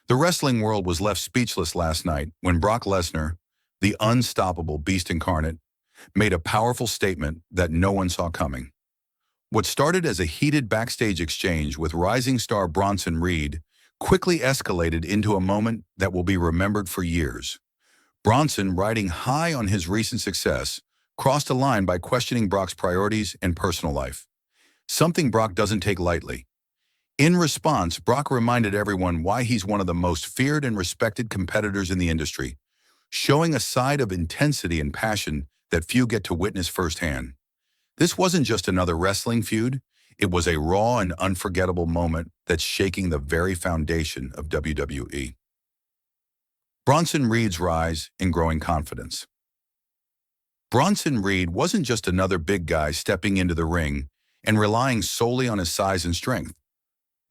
The wrestling world was left speechless last night when Brock Lesnar, the unstoppable Beast Incarnate, made a powerful statement that no one saw coming. What started as a heated backstage exchange with rising star Bronson Reed quickly escalated into a moment that will be remembered for years. Bronson, riding high on his recent success, crossed a line by questioning Brock's priorities and personal life, something Brock doesn't take lightly. In response, Brock reminded everyone why he's one of the most feared and respected competitors in the industry, showing a side of intensity and passion that few get to witness firsthand. This wasn't just another wrestling feud, it was a raw and unforgettable moment that's shaking the very foundation of WWE. Bronson Reed's rise and growing confidence. Bronson Reed wasn't just another big guy stepping into the ring and relying solely on his size and strength.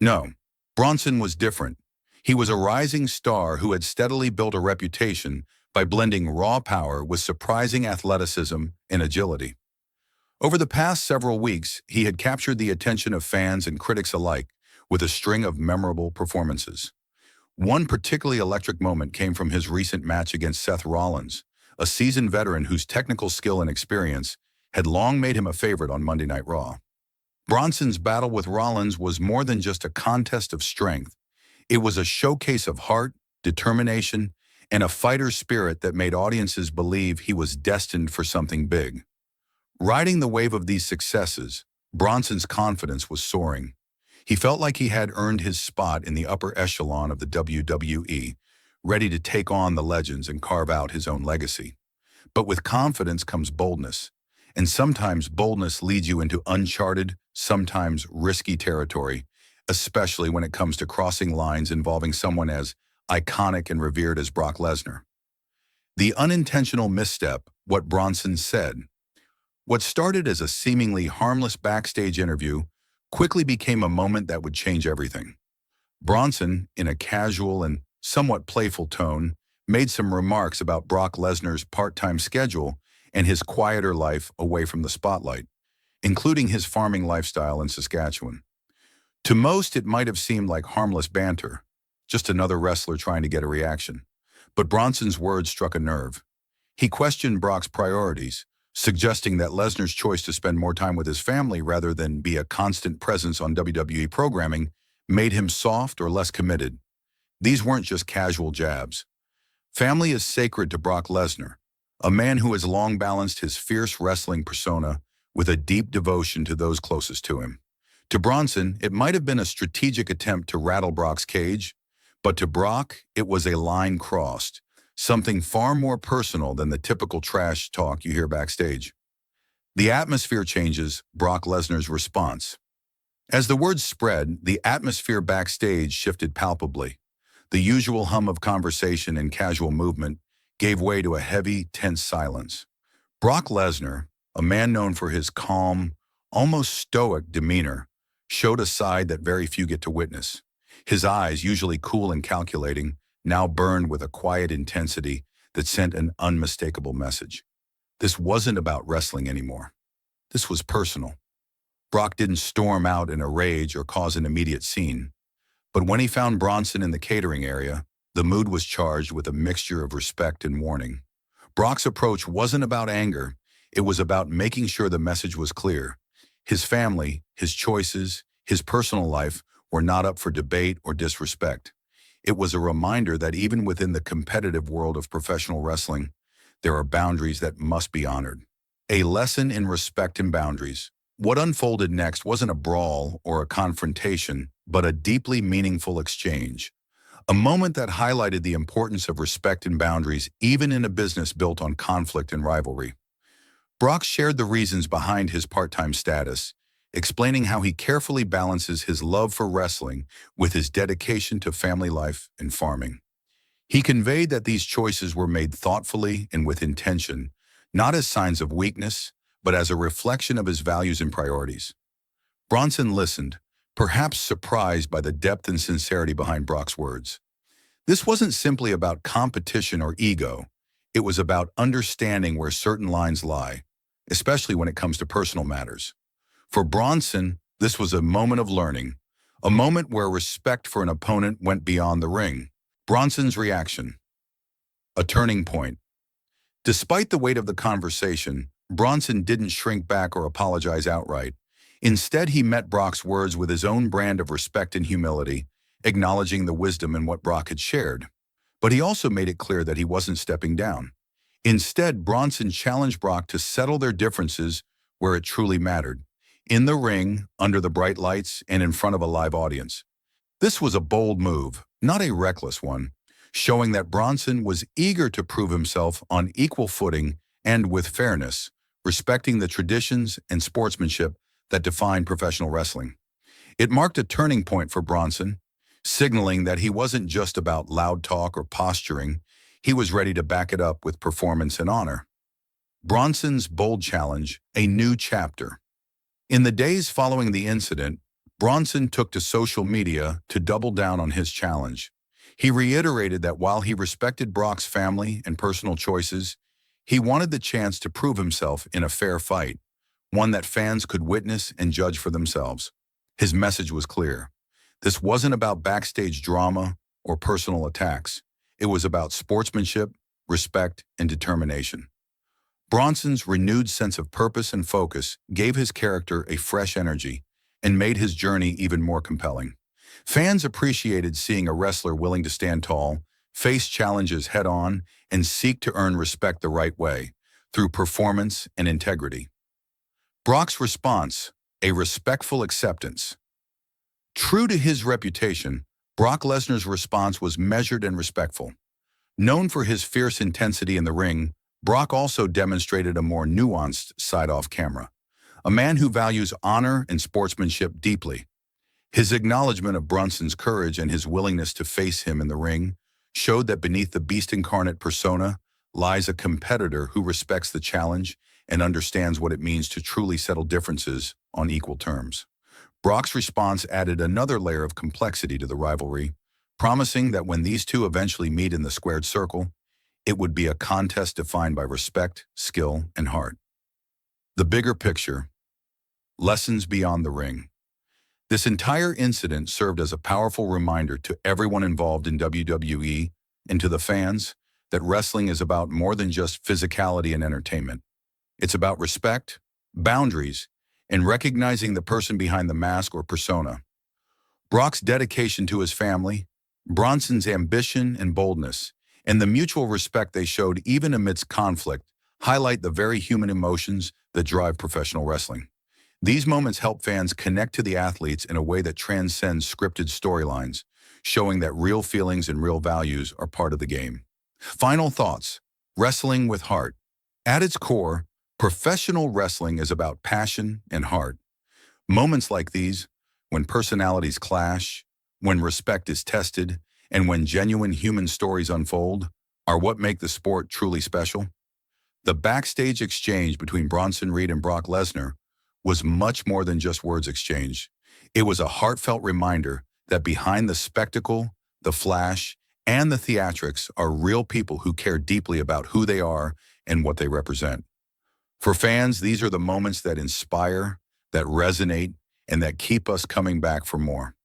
No, Bronson was different. He was a rising star who had steadily built a reputation by blending raw power with surprising athleticism and agility. Over the past several weeks, he had captured the attention of fans and critics alike with a string of memorable performances. One particularly electric moment came from his recent match against Seth Rollins, a seasoned veteran whose technical skill and experience had long made him a favorite on Monday Night Raw. Bronson's battle with Rollins was more than just a contest of strength. It was a showcase of heart, determination, and a fighter's spirit that made audiences believe he was destined for something big. Riding the wave of these successes, Bronson's confidence was soaring. He felt like he had earned his spot in the upper echelon of the WWE, ready to take on the legends and carve out his own legacy. But with confidence comes boldness, and sometimes boldness leads you into uncharted, sometimes risky territory, especially when it comes to crossing lines involving someone as iconic and revered as Brock Lesnar. The unintentional misstep, what Bronson said. What started as a seemingly harmless backstage interview quickly became a moment that would change everything. Bronson, in a casual and somewhat playful tone, made some remarks about Brock Lesnar's part-time schedule and his quieter life away from the spotlight, including his farming lifestyle in Saskatchewan. To most, it might have seemed like harmless banter, just another wrestler trying to get a reaction. But Bronson's words struck a nerve. He questioned Brock's priorities, suggesting that Lesnar's choice to spend more time with his family rather than be a constant presence on WWE programming made him soft or less committed. These weren't just casual jabs. Family is sacred to Brock Lesnar, a man who has long balanced his fierce wrestling persona with a deep devotion to those closest to him. To Bronson, it might have been a strategic attempt to rattle Brock's cage, but to Brock, it was a line crossed, something far more personal than the typical trash talk you hear backstage. The atmosphere changes, Brock Lesnar's response. As the word spread, the atmosphere backstage shifted palpably. The usual hum of conversation and casual movement gave way to a heavy, tense silence. Brock Lesnar, a man known for his calm, almost stoic demeanor, showed a side that very few get to witness. His eyes, usually cool and calculating, now burned with a quiet intensity that sent an unmistakable message. This wasn't about wrestling anymore. This was personal. Brock didn't storm out in a rage or cause an immediate scene. But when he found Bronson in the catering area, the mood was charged with a mixture of respect and warning. Brock's approach wasn't about anger. It was about making sure the message was clear. His family, his choices, his personal life were not up for debate or disrespect. It was a reminder that even within the competitive world of professional wrestling, there are boundaries that must be honored. A lesson in respect and boundaries. What unfolded next wasn't a brawl or a confrontation, but a deeply meaningful exchange. A moment that highlighted the importance of respect and boundaries even in a business built on conflict and rivalry. Brock shared the reasons behind his part-time status, explaining how he carefully balances his love for wrestling with his dedication to family life and farming. He conveyed that these choices were made thoughtfully and with intention, not as signs of weakness, but as a reflection of his values and priorities. Bronson listened, perhaps surprised by the depth and sincerity behind Brock's words. This wasn't simply about competition or ego. It was about understanding where certain lines lie, especially when it comes to personal matters. For Bronson, this was a moment of learning, a moment where respect for an opponent went beyond the ring. Bronson's reaction. A turning point. Despite the weight of the conversation, Bronson didn't shrink back or apologize outright. Instead, he met Brock's words with his own brand of respect and humility, acknowledging the wisdom in what Brock had shared. But he also made it clear that he wasn't stepping down. Instead, Bronson challenged Brock to settle their differences where it truly mattered, in the ring, under the bright lights, and in front of a live audience. This was a bold move, not a reckless one, showing that Bronson was eager to prove himself on equal footing and with fairness, respecting the traditions and sportsmanship that define professional wrestling. It marked a turning point for Bronson, signaling that he wasn't just about loud talk or posturing, he was ready to back it up with performance and honor. Bronson's bold challenge, a new chapter. In the days following the incident, Bronson took to social media to double down on his challenge. He reiterated that while he respected Brock's family and personal choices, he wanted the chance to prove himself in a fair fight, one that fans could witness and judge for themselves. His message was clear. This wasn't about backstage drama or personal attacks. It was about sportsmanship, respect, and determination. Bronson's renewed sense of purpose and focus gave his character a fresh energy and made his journey even more compelling. Fans appreciated seeing a wrestler willing to stand tall, face challenges head-on, and seek to earn respect the right way, through performance and integrity. Brock's response, a respectful acceptance. True to his reputation, Brock Lesnar's response was measured and respectful. Known for his fierce intensity in the ring, Brock also demonstrated a more nuanced side off camera, a man who values honor and sportsmanship deeply. His acknowledgement of Bronson's courage and his willingness to face him in the ring showed that beneath the Beast Incarnate persona lies a competitor who respects the challenge and understands what it means to truly settle differences on equal terms. Brock's response added another layer of complexity to the rivalry, promising that when these two eventually meet in the squared circle, it would be a contest defined by respect, skill, and heart. The bigger picture. Lessons beyond the ring. This entire incident served as a powerful reminder to everyone involved in WWE and to the fans that wrestling is about more than just physicality and entertainment. It's about respect, boundaries, and recognizing the person behind the mask or persona. Brock's dedication to his family, Bronson's ambition and boldness, and the mutual respect they showed even amidst conflict highlight the very human emotions that drive professional wrestling. These moments help fans connect to the athletes in a way that transcends scripted storylines, showing that real feelings and real values are part of the game. Final thoughts. Wrestling with heart. At its core, professional wrestling is about passion and heart. Moments like these, when personalities clash, when respect is tested, and when genuine human stories unfold, are what make the sport truly special. The backstage exchange between Bronson Reed and Brock Lesnar was much more than just words exchanged. It was a heartfelt reminder that behind the spectacle, the flash, and the theatrics are real people who care deeply about who they are and what they represent. For fans, these are the moments that inspire, that resonate, and that keep us coming back for more.